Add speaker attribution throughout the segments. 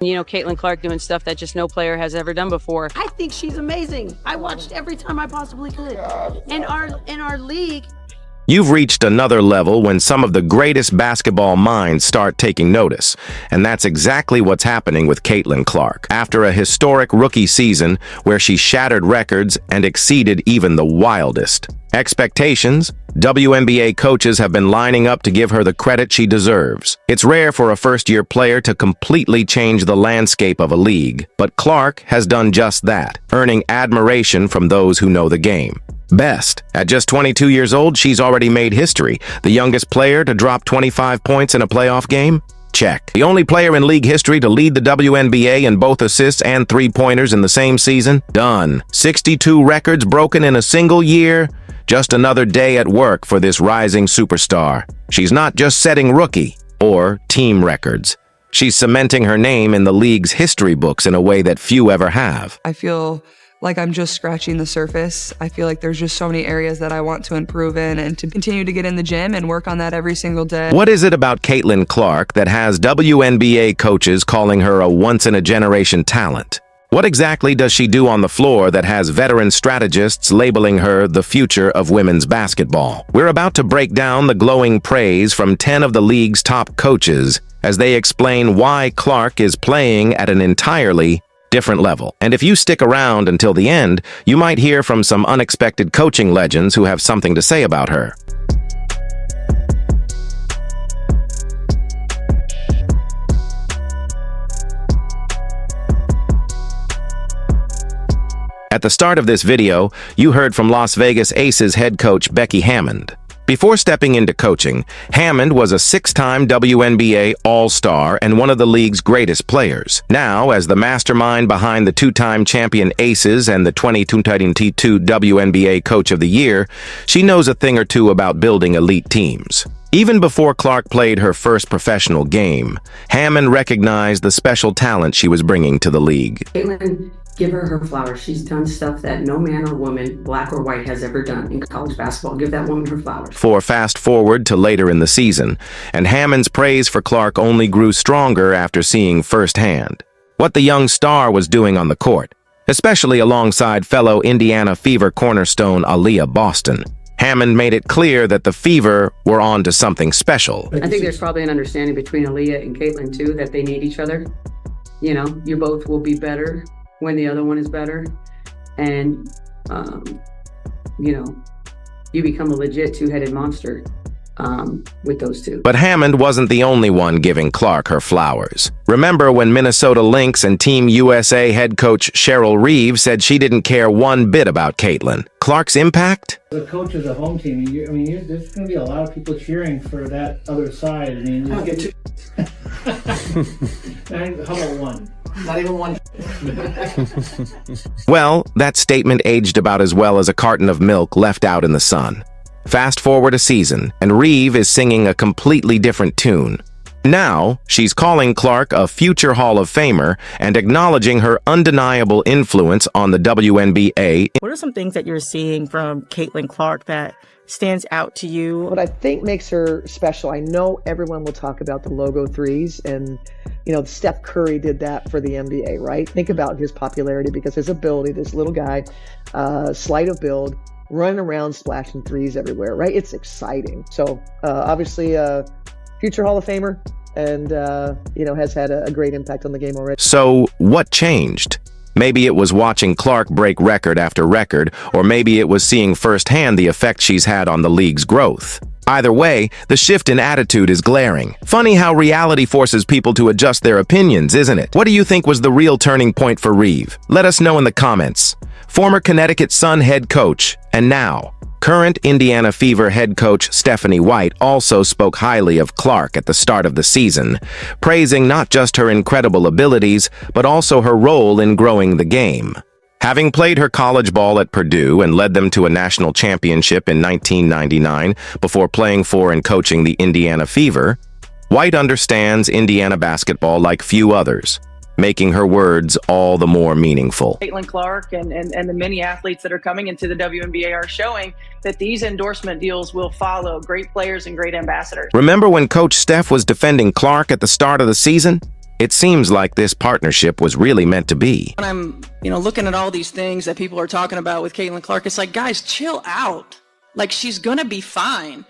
Speaker 1: You know, Caitlin Clark doing stuff that just no player has ever done before.
Speaker 2: I think she's amazing. I watched every time I possibly could. In our league.
Speaker 3: You've reached another level when some of the greatest basketball minds start taking notice, and that's exactly what's happening with Caitlin Clark. After a historic rookie season where she shattered records and exceeded even the wildest expectations, WNBA coaches have been lining up to give her the credit she deserves. It's rare for a first-year player to completely change the landscape of a league, but Clark has done just that, earning admiration from those who know the game best. At just 22 years old, she's already made history. The youngest player to drop 25 points in a playoff game? Check. The only player in league history to lead the WNBA in both assists and three-pointers in the same season? Done. 62 records broken in a single year? Just another day at work for this rising superstar. She's not just setting rookie or team records. She's cementing her name in the league's history books in a way that few ever have.
Speaker 4: I feel like I'm just scratching the surface. I feel like there's just so many areas that I want to improve in and to continue to get in the gym and work on that every single day.
Speaker 3: What is it about Caitlin Clark that has WNBA coaches calling her a once-in-a-generation talent? What exactly does she do on the floor that has veteran strategists labeling her the future of women's basketball? We're about to break down the glowing praise from 10 of the league's top coaches as they explain why Clark is playing at an entirely different level. And if you stick around until the end, you might hear from some unexpected coaching legends who have something to say about her. At the start of this video, you heard from Las Vegas Aces head coach Becky Hammond. Before stepping into coaching, Hammond was a six-time WNBA All-Star and one of the league's greatest players. Now, as the mastermind behind the two-time champion Aces and the 2022 WNBA Coach of the Year, she knows a thing or two about building elite teams. Even before Clark played her first professional game, Hammond recognized the special talent she was bringing to the league.
Speaker 2: Caitlin, give her flowers. She's done stuff that no man or woman, black or white, has ever done in college basketball. Give that woman her flowers.
Speaker 3: Fast forward to later in the season, and Hammond's praise for Clark only grew stronger after seeing firsthand what the young star was doing on the court, especially alongside fellow Indiana Fever cornerstone Aaliyah Boston. Hammond made it clear that the Fever were on to something special.
Speaker 2: I think there's probably an understanding between Aaliyah and Caitlin, too, that they need each other. You know, you both will be better when the other one is better. And, you know, you become a legit two-headed monster with those two.
Speaker 3: But Hammond wasn't the only one giving Clark her flowers. Remember when Minnesota Lynx and Team USA head coach Cheryl Reeve said she didn't care one bit about Caitlin? Clark's impact?
Speaker 5: The coach of the home team, there's going to be a lot of people cheering for that other side. I mean,
Speaker 2: I'll get to
Speaker 5: how about one?
Speaker 2: not even one.
Speaker 3: Well, that statement aged about as well as a carton of milk left out in the sun. Fast forward a season, and Reeve is singing a completely different tune. Now, she's calling Clark a future Hall of Famer and acknowledging her undeniable influence on the WNBA.
Speaker 6: What are some things that you're seeing from Caitlin Clark that stands out to you?
Speaker 7: What I think makes her special, I know everyone will talk about the logo threes, and Steph Curry did that for the NBA, right? Think about his popularity because his ability, this little guy, slight of build, running around splashing threes everywhere, right? It's exciting. So obviously future Hall of Famer, and has had a great impact on the game already.
Speaker 3: So what changed? Maybe it was watching Clark break record after record, or maybe it was seeing firsthand the effect she's had on the league's growth. Either way, the shift in attitude is glaring. Funny how reality forces people to adjust their opinions, isn't it? What do you think was the real turning point for Reeve? Let us know in the comments. Former Connecticut Sun head coach, and now current Indiana Fever head coach Stephanie White also spoke highly of Clark at the start of the season, praising not just her incredible abilities, but also her role in growing the game. Having played her college ball at Purdue and led them to a national championship in 1999 before playing for and coaching the Indiana Fever, White understands Indiana basketball like few others, making her words all the more meaningful.
Speaker 8: Caitlin Clark and the many athletes that are coming into the WNBA are showing that these endorsement deals will follow great players and great ambassadors.
Speaker 3: Remember when Coach Steph was defending Clark at the start of the season? It seems like this partnership was really meant to be.
Speaker 8: When I'm, looking at all these things that people are talking about with Caitlin Clark, it's like, guys, chill out. Like, she's going to be fine.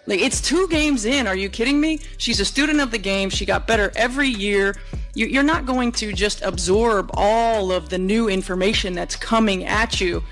Speaker 8: Like, it's 2 games in. Are you kidding me? She's a student of the game. She got better every year. You're not going to just absorb all of the new information that's coming at you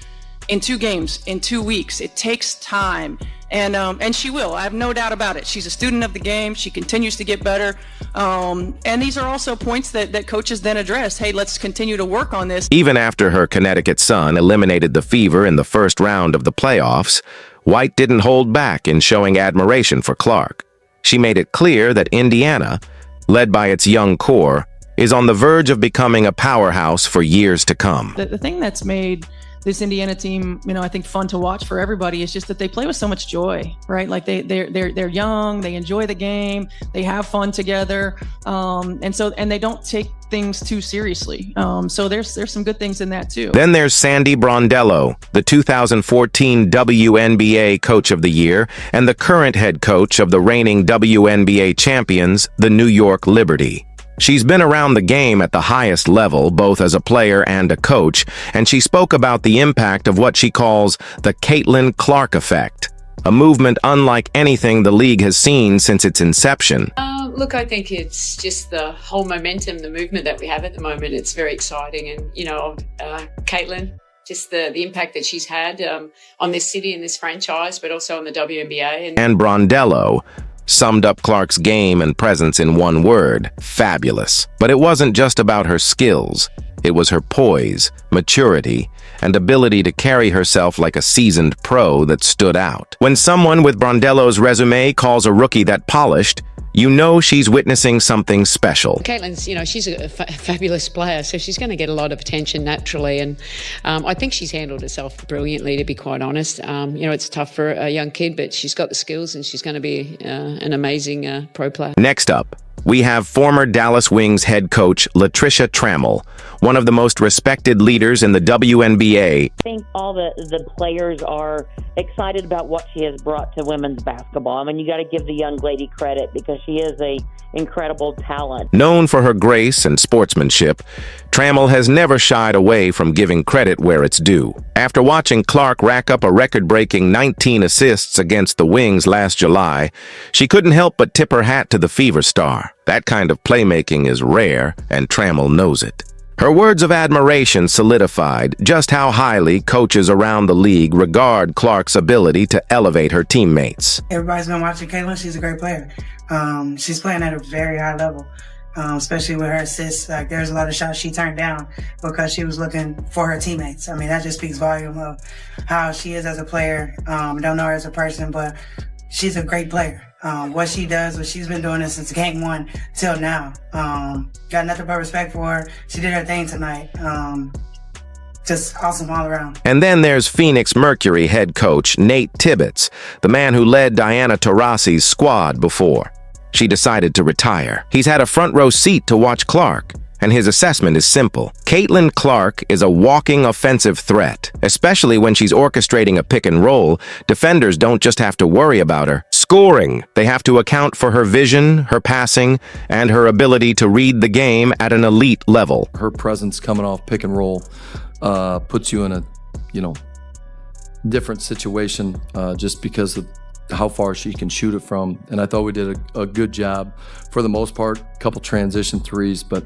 Speaker 8: in 2 games, in 2 weeks. It takes time. And she will. I have no doubt about it. She's a student of the game. She continues to get better. And these are also points that coaches then address. Hey, let's continue to work on this.
Speaker 3: Even after her Connecticut Sun eliminated the Fever in the first round of the playoffs, White didn't hold back in showing admiration for Clark. She made it clear that Indiana, led by its young core, is on the verge of becoming a powerhouse for years to come.
Speaker 8: The thing that's made this Indiana team, I think fun to watch for everybody is just that they play with so much joy, right? Like they're young, they enjoy the game, they have fun together, and they don't take things too seriously. So there's some good things in that too.
Speaker 3: Then there's Sandy Brondello, the 2014 WNBA Coach of the Year and the current head coach of the reigning WNBA champions, the New York Liberty. She's been around the game at the highest level, both as a player and a coach, and she spoke about the impact of what she calls the Caitlin Clark effect, a movement unlike anything the league has seen since its inception.
Speaker 9: Look, I think it's just the whole momentum, the movement that we have at the moment. It's very exciting. And, Caitlin, just the impact that she's had on this city and this franchise, but also on the WNBA.
Speaker 3: And Brondello summed up Clark's game and presence in one word: fabulous. But it wasn't just about her skills. It was her poise, maturity, and ability to carry herself like a seasoned pro that stood out. When someone with Brondello's resume calls a rookie that polished, you know she's witnessing something special.
Speaker 9: Caitlin's, she's a fabulous player, so she's going to get a lot of attention naturally. And I think she's handled herself brilliantly, to be quite honest. It's tough for a young kid, but she's got the skills and she's going to be an amazing pro player.
Speaker 3: Next up, we have former Dallas Wings head coach Latricia Trammell, one of the most respected leaders in the WNBA.
Speaker 10: I think all the players are excited about what she has brought to women's basketball. I mean, you got to give the young lady credit because she is a incredible talent.
Speaker 3: Known for her grace and sportsmanship, Trammell has never shied away from giving credit where it's due. After watching Clark rack up a record-breaking 19 assists against the Wings last July, she couldn't help but tip her hat to the Fever star. That kind of playmaking is rare, and Trammell knows it. Her words of admiration solidified just how highly coaches around the league regard Clark's ability to elevate her teammates.
Speaker 11: Everybody's been watching Caitlin. She's a great player. She's playing at a very high level, especially with her assists. Like, there's a lot of shots she turned down because she was looking for her teammates. I mean, that just speaks volume of how she is as a player. Don't know her as a person, but she's a great player. What she does, what she's been doing it since game 1 till now. Got nothing but respect for her. She did her thing tonight. Just awesome all around.
Speaker 3: And then there's Phoenix Mercury head coach Nate Tibbetts, the man who led Diana Taurasi's squad before she decided to retire. He's had a front row seat to watch Clark, and his assessment is simple. Caitlin Clark is a walking offensive threat. Especially when she's orchestrating a pick and roll, defenders don't just have to worry about her scoring. They have to account for her vision, her passing, and her ability to read the game at an elite level.
Speaker 12: Her presence coming off pick and roll puts you in a, different situation just because of how far she can shoot it from. And I thought we did a good job for the most part. A couple transition threes, but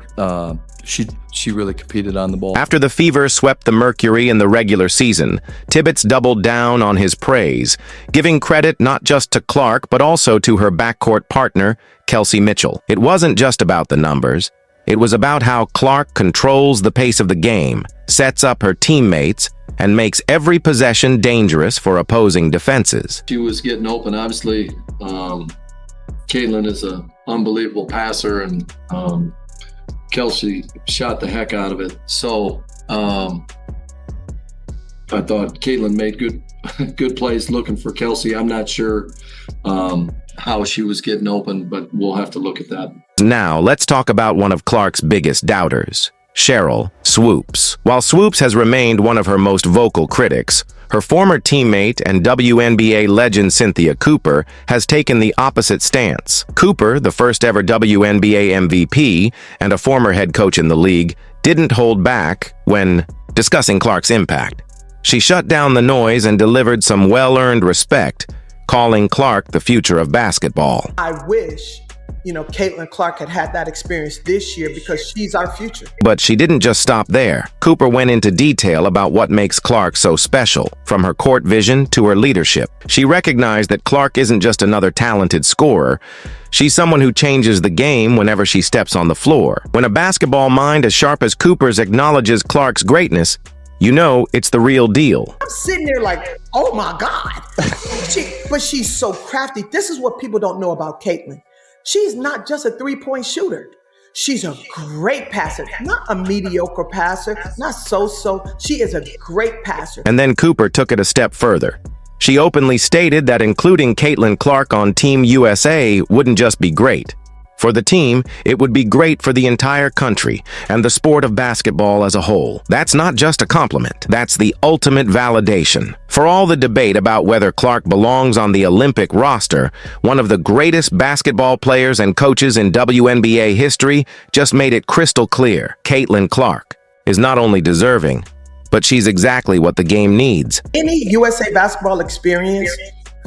Speaker 12: she really competed on the ball.
Speaker 3: After the Fever swept the Mercury in the regular season, Tibbetts doubled down on his praise, giving credit not just to Clark, but also to her backcourt partner, Kelsey Mitchell. It wasn't just about the numbers. It was about how Clark controls the pace of the game, sets up her teammates, and makes every possession dangerous for opposing defenses.
Speaker 13: She was getting open. Obviously, Caitlin is an unbelievable passer, and Kelsey shot the heck out of it. So I thought Caitlin made good plays looking for Kelsey. I'm not sure how she was getting open, but we'll have to look at that.
Speaker 3: Now, let's talk about one of Clark's biggest doubters, Cheryl Swoops. While Swoops has remained one of her most vocal critics, Her former teammate and WNBA legend Cynthia Cooper has taken the opposite stance. Cooper, the first ever WNBA MVP and a former head coach in the league, didn't hold back when discussing Clark's impact. She shut down the noise and delivered some well-earned respect, calling Clark the future of basketball.
Speaker 14: I wish, Caitlin Clark had that experience this year because she's our future.
Speaker 3: But she didn't just stop there. Cooper went into detail about what makes Clark so special, from her court vision to her leadership. She recognized that Clark isn't just another talented scorer. She's someone who changes the game whenever she steps on the floor. When a basketball mind as sharp as Cooper's acknowledges Clark's greatness, you know it's the real deal.
Speaker 14: I'm sitting there like, oh my God. But she's so crafty. This is what people don't know about Caitlin. She's not just a three-point shooter. She's a great passer, not a mediocre passer, not so-so. She is a great passer.
Speaker 3: And then Cooper took it a step further. She openly stated that including Caitlin Clark on Team USA wouldn't just be great. For the team, it would be great for the entire country and the sport of basketball as a whole. That's not just a compliment. That's the ultimate validation. For all the debate about whether Clark belongs on the Olympic roster, one of the greatest basketball players and coaches in WNBA history just made it crystal clear. Caitlin Clark is not only deserving, but she's exactly what the game needs.
Speaker 14: Any USA basketball experience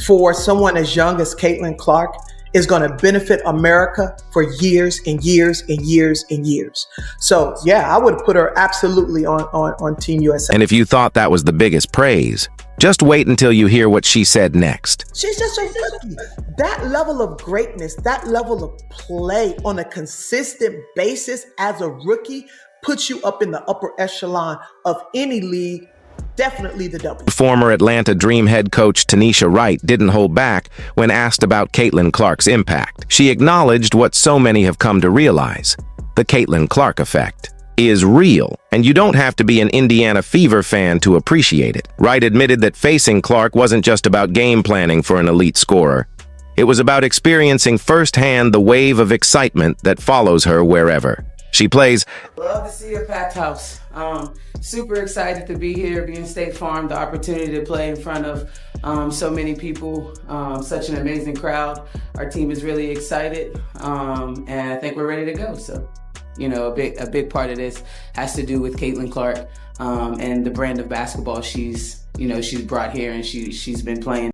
Speaker 14: for someone as young as Caitlin Clark is going to benefit America for years and years and years and years. So, yeah, I would put her absolutely on Team USA.
Speaker 3: And if you thought that was the biggest praise, just wait until you hear what she said next.
Speaker 14: She's just a rookie. That level of greatness, that level of play on a consistent basis as a rookie puts you up in the upper echelon of any league. Definitely the W.
Speaker 3: Former Atlanta Dream head coach Tanisha Wright didn't hold back when asked about Caitlin Clark's impact. She acknowledged what so many have come to realize. The Caitlin Clark effect is real, and you don't have to be an Indiana Fever fan to appreciate it. Wright admitted that facing Clark wasn't just about game planning for an elite scorer. It was about experiencing firsthand the wave of excitement that follows her wherever she plays.
Speaker 15: Love to see a packed house. Super excited to be here, being State Farm, the opportunity to play in front of so many people, such an amazing crowd. Our team is really excited, and I think we're ready to go. So, a big part of this has to do with Caitlin Clark and the brand of basketball she's brought here and she's been playing.